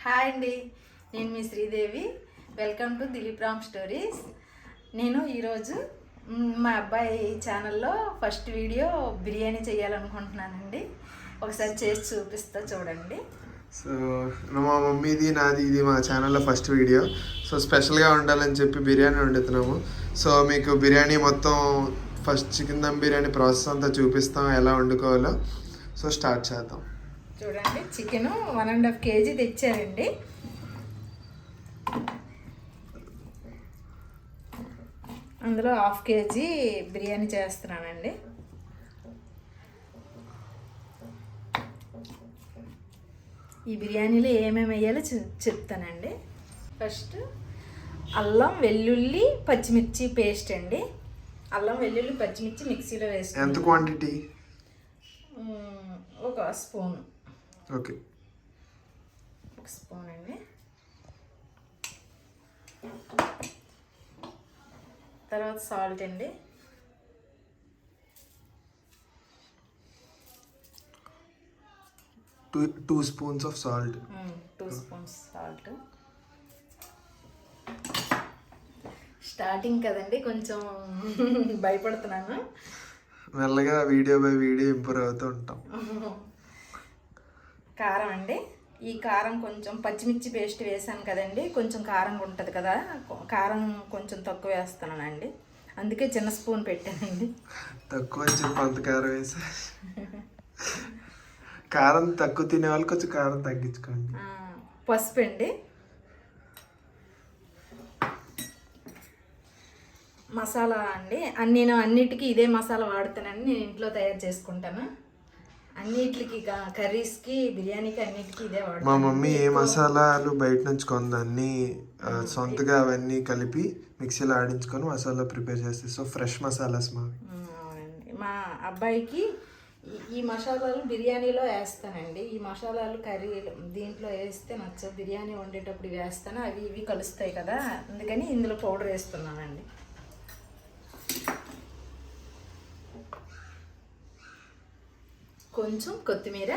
Hi అండి, నేను మీ Sridevi. Welcome to Dilip Ram stories. నేను ఈరోజు మా అబ్బాయి ఛానల్లో ఫస్ట్ వీడియో బిర్యానీ చేయాలనుకుంటున్నానండి. ఒకసారి చేసి చూపిస్తా, చూడండి. సో మా మమ్మీది నాది ఇది మా ఛానల్లో ఫస్ట్ వీడియో. సో స్పెషల్గా ఉండాలని చెప్పి బిర్యానీ వండుతున్నాము. సో మీకు బిర్యానీ మొత్తం first chicken dum biryani process అంతా చూపిస్తాం, ఎలా వండుకోవాలో. సో స్టార్ట్ చేద్దాం. చూడండి, చికెను 1.5 kg తెచ్చారండి. అందులో 1/2 kg బిర్యానీ చేస్తున్నానండి. ఈ బిర్యానీలో ఏమేమి వేయాలో చెప్తానండి. ఫస్ట్ అల్లం వెల్లుల్లి పచ్చిమిర్చి పేస్ట్ అండి. అల్లం వెల్లుల్లి పచ్చిమిర్చి మిక్సీలో వేసుకుంటాం. ఎంత క్వాంటిటీ? 1 స్పూన్. ఓకే, 1 స్పూన్ అండి. తర్వాత సాల్ట్ అండి. 2 spoons of salt. 2 spoons salt. Starting కదండి, కొంచెం భయపడుతున్నాను. మెల్లగా వీడియో బై వీడియో ఇంప్రూవ్ అవుతూ ఉంటాం. కారం అండి. ఈ కారం కొంచెం పచ్చిమిర్చి పేస్ట్ వేసాను కదండి, కొంచెం కారంగా ఉంటుంది కదా, కారం కొంచెం తక్కువ వేస్తున్నానండి. అందుకే చిన్న స్పూన్ పెట్టానండి. తక్కువ అని చెప్పి అంత కారం వేసా. కారం తక్కువ తినే వాళ్ళు కొంచెం కారం తగ్గించుకోండి. పసుపు అండి. మసాలా అండి. నేను అన్నిటికీ ఇదే మసాలా వాడుతానండి. నేను ఇంట్లో తయారు చేసుకుంటాను. అన్నిటికి కర్రీస్కి, బిర్యానీకి అన్నిటికీ ఇదే వాడుతాను. మా మమ్మీ ఏ మసాలాలు బయట నుంచి కొందాన్ని సొంతగా అవన్నీ కలిపి మిక్సీలో ఆడించుకొని మసాలా ప్రిపేర్ చేస్తాయి. సో ఫ్రెష్ మసాలాస్ మావి. అవునండి. మా అబ్బాయికి ఈ మసాలాలు బిర్యానీలో వేస్తానండి. ఈ మసాలాలు కర్రీలు దీంట్లో వేస్తే నచ్చవు. బిర్యానీ వండేటప్పుడు వేస్తాను, అవి ఇవి కలుస్తాయి కదా, అందుకని ఇందులో పౌడర్ వేస్తున్నానండి. కొంచెం కొత్తిమీర,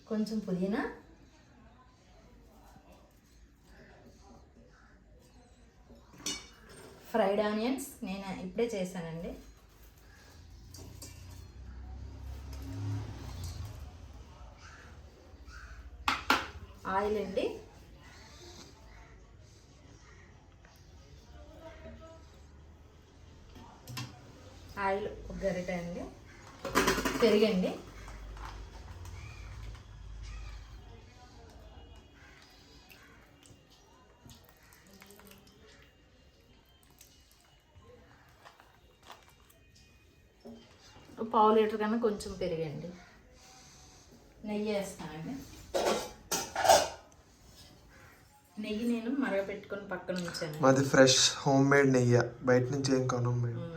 కొంచెం పుదీనా, ఫ్రైడ్ ఆనియన్స్ నేను ఇప్పుడే చేశానండి. ఆయిల్ అండి. ఆయిల్ 1 గరిట అండి. పెరుగండి. ½ లీటర్ కన్నా కొంచెం పెరుగండి. నెయ్యి వేస్తానండి. నెయ్యి నేను మరగపెట్టుకొని పక్కన ఉంచాను. మాది ఫ్రెష్ హోమ్ మేడ్ నెయ్యి, బయట నుంచి ఏం కొనం మేడం.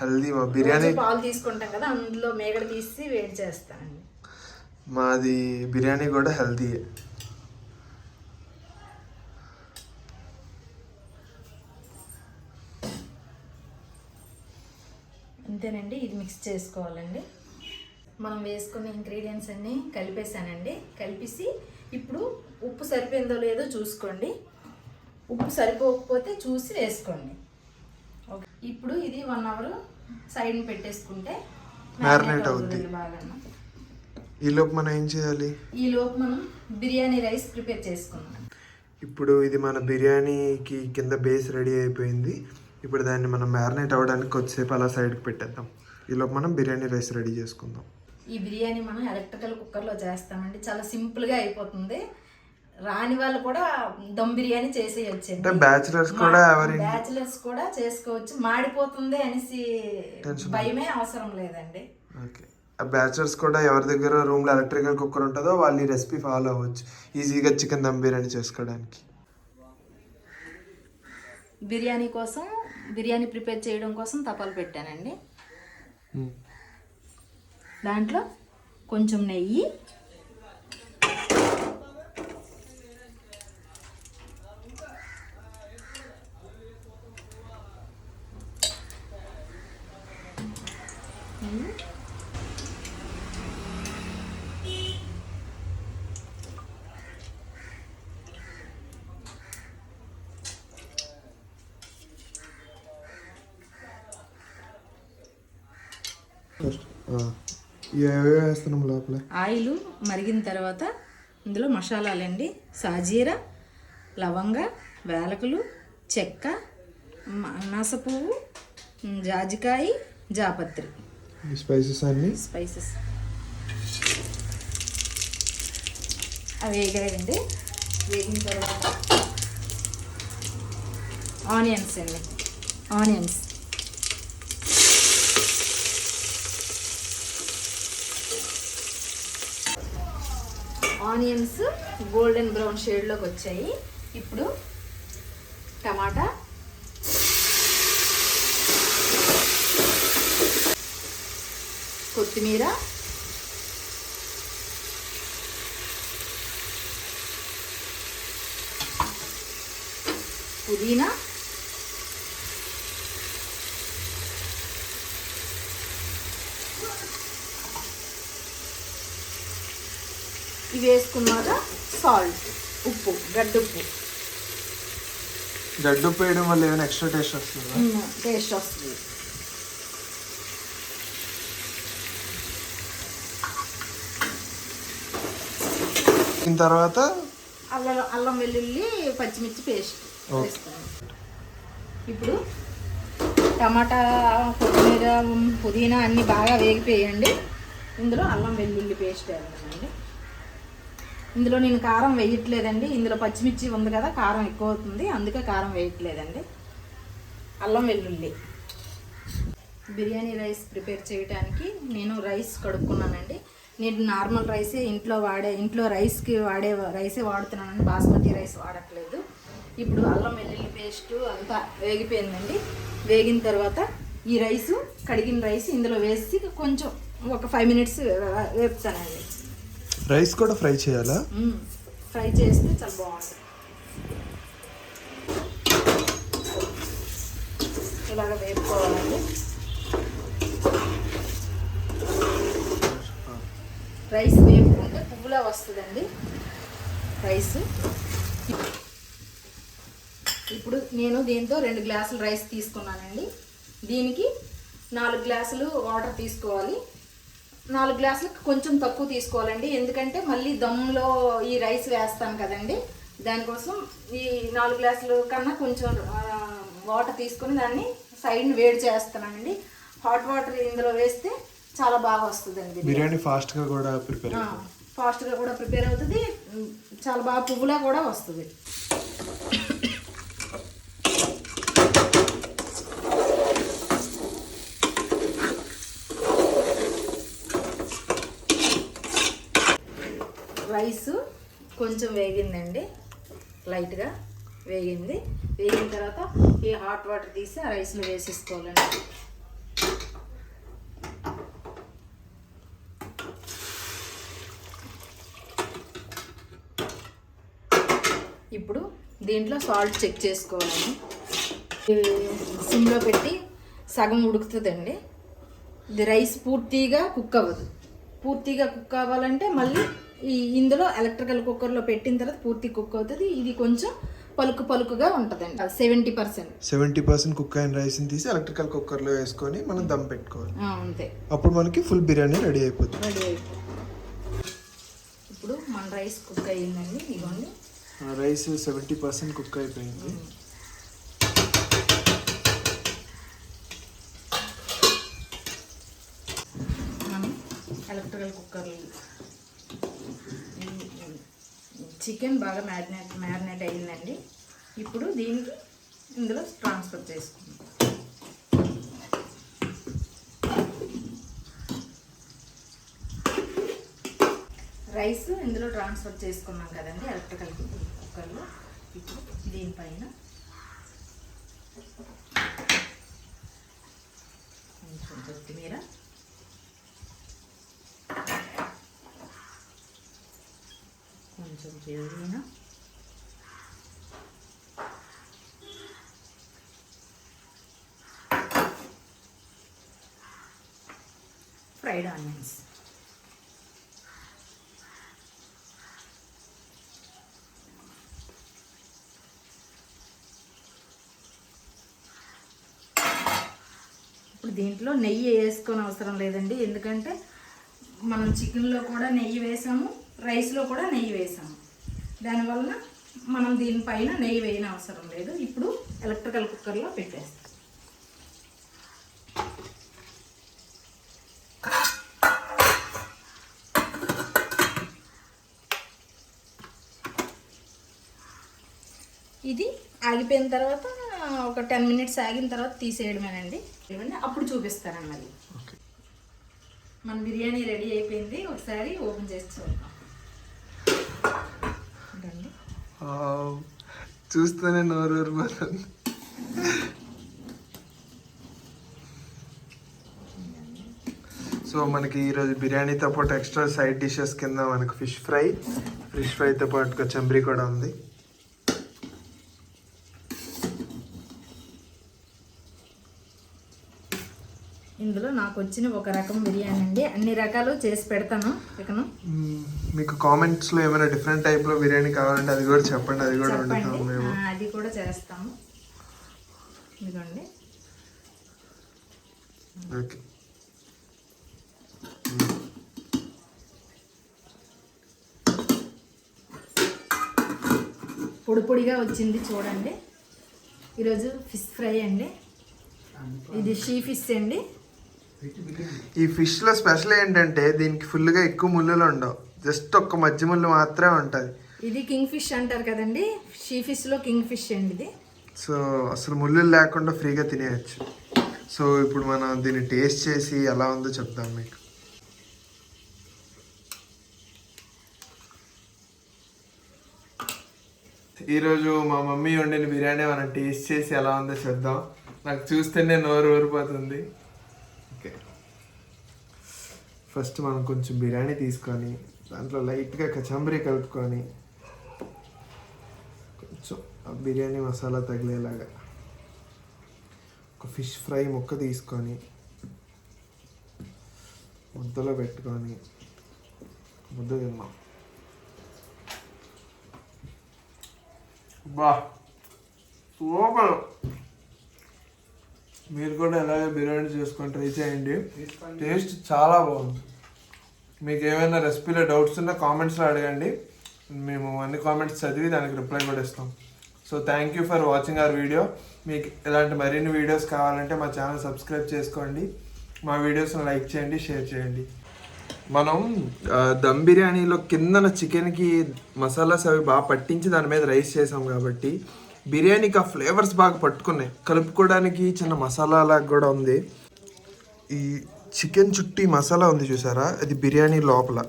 హెల్దీ. మా బిర్యానీ పాలు తీసుకుంటాం కదా, అందులో మేగడ తీసి వేడి చేస్తానండి. మాది బిర్యానీ కూడా హెల్దీ. అంతేనండి. ఇది మిక్స్ చేసుకోవాలండి. మనం వేసుకున్న ఇంగ్రీడియంట్స్ అన్నీ కలిపేసానండి. కలిపేసి ఇప్పుడు ఉప్పు సరిపోయిందో లేదో చూసుకోండి. ఉప్పు సరిపోకపోతే చూసి వేసుకోండి. ఓకే, ఇప్పుడు ఇది 1 అవర్ సైడ్ పెట్టేసుకుంటే మ్యారినేట్ అవుతుంది బాగా. ఈ లోపు మనం ఏం చేయాలి? ఈ లోపు మనం బిర్యానీ రైస్ ప్రిపేర్ చేసుకుందాం. ఇప్పుడు ఇది మన బిర్యానీకి కింద బేస్ రెడీ అయిపోయింది. ఇప్పుడు దాన్ని మనం మ్యారినేట్ అవ్వడానికి కొద్దిసేపు అలా సైడ్కి పెట్టేద్దాం. ఈ లోపు మనం బిర్యానీ రైస్ రెడీ చేసుకుందాం. ఈ బిర్యానీ మనం ఎలక్ట్రికల్ కుక్కర్లో చేస్తామండి. చాలా సింపుల్గా అయిపోతుంది. రాని వాళ్ళు కూడా దమ్ బిర్యానీ చేసేయచ్చు. బ్యాచిలర్స్ కూడా చేసుకోవచ్చు. మాడిపోతుంది అనేసి భయమే అవసరం లేదండి. ఓకే, బ్యాచిలర్స్ కూడా ఎవరి దగ్గర రూమ్లో ఎలక్ట్రికల్ కుక్కర్ ఉంటుందో వాళ్ళు ఈ రెసిపీ ఫాలో అవ్వచ్చు ఈజీగా చికెన్ దమ్ బిర్యానీ చేసుకోవడానికి. బిర్యానీ ప్రిపేర్ చేయడం కోసం తపాలు పెట్టానండి. దాంట్లో కొంచెం నెయ్యి, ఫస్ట్ ఏవే వేస్తున్నాం లోపల. ఆయిల్ మరిగిన తర్వాత ఇందులో మసాలాలండి. సాజీర, లవంగ, వేలకులు, చెక్క, అనాసపువ్వు, జాజికాయ, జాపత్రి, స్పైసెస్ అన్నీ. స్పైసెస్ అవి వేగాయండి. వేగిన తర్వాత ఆనియన్స్ అండి. ఆనియన్స్ ఆనియన్స్ గోల్డెన్ బ్రౌన్ షేడ్లోకి వచ్చాయి. ఇప్పుడు టమాటా, కొత్తిమీర, పుదీనా, ఇవి వేసుకున్నాక సాల్ట్, ఉప్పు, గడ్డుప్పు. గడ్డుప్పు వేయడం వల్ల ఏమైనా ఎక్స్ట్రా టేస్ట్ వస్తుందా? టేస్ట్ వస్తుంది. దీని తర్వాత అల్లం వెల్లుల్లి పచ్చిమిర్చి పేస్ట్ వేస్తాను. ఇప్పుడు టమాటా, కొత్తిమీర, పుదీనా అన్నీ బాగా వేగిపోయండి. ఇందులో అల్లం వెల్లుల్లి పేస్ట్ వేయాలండి. ఇందులో నేను కారం వేయట్లేదండి. ఇందులో పచ్చిమిర్చి ఉంది కదా, కారం ఎక్కువ అవుతుంది, అందుకే కారం వేయట్లేదండి. అల్లం వెల్లుల్లి. బిర్యానీ రైస్ ప్రిపేర్ చేయడానికి నేను రైస్ కడుక్కున్నానండి. నేను నార్మల్ రైసే ఇంట్లో రైస్కి వాడే రైసే వాడుతున్నానండి. బాస్మతి రైస్ వాడట్లేదు. ఇప్పుడు అల్లం వెల్లుల్లి పేస్ట్ అంతా వేగిపోయిందండి. వేగిన తర్వాత ఈ రైసు, కడిగిన రైస్ ఇందులో వేసి కొంచెం ఒక 5 minutes వేపుతానండి. రైస్ కూడా ఫ్రై చేయాలా? ఫ్రై చేస్తే చాలా బాగుంటుంది. ఇలాగ వేపుకోవాలండి. రైస్ వేపుకుంటే పువ్వులా వస్తుందండి రైస్. ఇప్పుడు నేను దీంతో 2 గ్లాసులు రైస్ తీసుకున్నానండి. దీనికి 4 గ్లాసులు వాటర్ తీసుకోవాలి. 4 గ్లాసులకు కొంచెం తక్కువ తీసుకోవాలండి, ఎందుకంటే మళ్ళీ దమ్లో ఈ రైస్ వేస్తాను కదండి. దానికోసం ఈ 4 గ్లాసుల కన్నా కొంచెం వాటర్ తీసుకొని దాన్ని సైడ్ని వేడి చేస్తానండి. హాట్ వాటర్ ఇందులో వేస్తే చాలా బాగా వస్తుందండి. బిర్యానీ ఫాస్ట్గా కూడా ప్రిపేర్ అవుతుంది. చాలా బాగా పువ్వులా కూడా వస్తుంది. రైస్ కొంచెం వేగిందండి, లైట్గా వేగింది. వేగిన తర్వాత ఈ హాట్ వాటర్ తీసి ఆ రైస్లో వేసేసుకోవాలండి. ఇప్పుడు దీంట్లో సాల్ట్ చెక్ చేసుకోవాలండి. సిమ్లో పెట్టి సగం ఉడుకుతుందండి. ఇది రైస్ పూర్తిగా కుక్ అవ్వదు. పూర్తిగా కుక్ అవ్వాలంటే మళ్ళీ ఇందులో ఎలక్ట్రికల్ కుక్కర్లో పెట్టిన తర్వాత పూర్తి కుక్ అవుతుంది. ఇది కొంచెం పలుకుగా ఉంటుందండి. 70% కుక్ అయిన రైస్ని తీసి ఎలక్ట్రికల్ కుక్కర్లో వేసుకొని మనం దమ్ పెట్టుకోవాలి. అంతే. అప్పుడు మనకి ఫుల్ బిర్యానీ రెడీ అయిపోతుంది. ఇప్పుడు మన రైస్ కుక్ అయ్యిందండి. ఇదిగోండి, రైస్ 70% కుక్ అయిపోయింది. మనం ఎలక్ట్రికల్ కుక్కర్ చికెన్ బాగా మ్యారినేట్ అయ్యిందండి. ఇప్పుడు దీనికి ఇందులో ట్రాన్స్ఫర్ చేసుకుందాం. రైస్ ఇందులో ట్రాన్స్ఫర్ చేసుకున్నాం కదండి ఎలక్ట్రికల్ కుక్కర్లో. ఇప్పుడు దీనిపైన కొంచెం కొత్తిమీర, కొంచెం పుదీనా, ఫ్రైడ్ ఆనియన్స్, ఇప్పుడు ఇప్పుడు దీంట్లో నెయ్యి వేసుకొని అవసరం లేదండి, ఎందుకంటే మనం చికెన్లో కూడా నెయ్యి వేసాము, రైస్లో కూడా నెయ్యి వేసాము. దానివల్ల మనం దీనిపైన నెయ్యి వేయని అవసరం లేదు. ఇప్పుడు ఎలక్ట్రికల్ కుక్కర్లో పెట్టేస్తాం. ఇది ఆగిపోయిన తర్వాత ఒక 10 మినిట్స్ ఆగిన తర్వాత తీసేయడమేనండి. అప్పుడు చూపిస్తానన్నది. మన బిర్యానీ రెడీ అయిపోయింది. ఒకసారి ఓపెన్ చేసి చూద్దాం. చూస్తేనే నోరు ఊరిపోతుంది. సో మనకి ఈరోజు బిర్యానీతో పాటు ఎక్స్ట్రా సైడ్ డిషెస్ కింద మనకు ఫిష్ ఫ్రైతో పాటు కచంబరీ కూడా ఉంది. ఇందులో నాకు వచ్చిన ఒక రకం బిర్యానీ అండి. అన్ని రకాలు చేసి పెడతాను. ఇకను మీకు కామెంట్స్లో ఏమైనా డిఫరెంట్ టైప్లో బిర్యానీ కావాలంటే అది కూడా చెప్పండి, అది కూడా వండుతాము మేము. అది కూడా చేస్తాము. ఇదిగోండి. ఓకే. పొడి పొడిగా వచ్చింది చూడండి. ఈరోజు ఫిష్ ఫ్రై అండి. ఇది షీ ఫిష్ అండి. ఈ ఫిష్లో స్పెషల్ ఏంటంటే దీనికి ఫుల్గా ఎక్కువ ముళ్ళులు ఉండవు, జస్ట్ ఒక్క మధ్య ముళ్ళు మాత్రమే ఉంటుంది. ఇది కింగ్ ఫిష్ అంటారు కదండి, షీ ఫిష్లో కింగ్ ఫిష్ అండి ఇది. సో అసలు ముళ్ళులు లేకుండా ఫ్రీగా తినేయచ్చు. సో ఇప్పుడు మనం దీన్ని టేస్ట్ చేసి ఎలా ఉందో చెప్తాం మీకు. ఈరోజు మా మమ్మీ వండిన బిర్యానీ మనం టేస్ట్ చేసి ఎలా ఉందో చూద్దాం. నాకు చూస్తేనే నోరు ఊరిపోతుంది. ఓకే, ఫస్ట్ మనం కొంచెం బిర్యానీ తీసుకొని దాంట్లో లైట్గా కచంబరీ కలుపుకొని కొంచెం ఆ బిర్యానీ మసాలా తగిలేలాగా ఒక ఫిష్ ఫ్రై ముక్క తీసుకొని ముద్దలో పెట్టుకొని ముద్ద తిన్నాం. బా సూపర్. మీరు కూడా ఎలాగే బిర్యానీ చేసుకొని ట్రై చేయండి, టేస్ట్ చాలా బాగుంది. మీకు ఏమైనా రెసిపీలో డౌట్స్ ఉన్నా కామెంట్స్లో అడగండి, మేము అన్ని కామెంట్స్ చదివి దానికి రిప్లై కూడా ఇస్తాం. So thank you for watching our video. మీకు ఇలాంటి మరిన్ని వీడియోస్ కావాలంటే మా ఛానల్ సబ్స్క్రైబ్ చేసుకోండి, మా వీడియోస్ని లైక్ చేయండి, షేర్ చేయండి. మనం దమ్ బిర్యానీలో కిందన చికెన్కి మసాలాస్ అవి బాగా పట్టించి దాని మీద రైస్ చేసాం కాబట్టి బిర్యానీకి ఆ ఫ్లేవర్స్ బాగా పట్టుకున్నాయి. కలుపుకోవడానికి చిన్న మసాలా లాగా కూడా ఉంది. ఈ చికెన్ చుట్టి మసాలా ఉంది చూసారా, అది బిర్యానీ లోపల,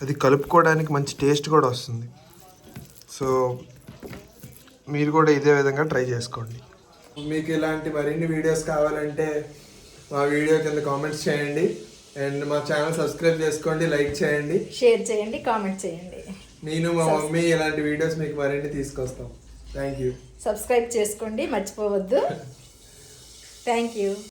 అది కలుపుకోవడానికి మంచి టేస్ట్ కూడా వస్తుంది. సో మీరు కూడా ఇదే విధంగా ట్రై చేసుకోండి. మీకు ఇలాంటి మరిన్ని వీడియోస్ కావాలంటే మా వీడియో కింద కామెంట్స్ చేయండి అండ్ మా ఛానల్ సబ్స్క్రైబ్ చేసుకోండి, లైక్ చేయండి, షేర్ చేయండి, కామెంట్ చేయండి. నేను మా మమ్మీ ఇలాంటి వీడియోస్ మీకు మరిన్ని తీసుకొస్తాం. Thank you. సబ్స్క్రైబ్ చేసుకోండి, మర్చిపోవద్దు. Thank you.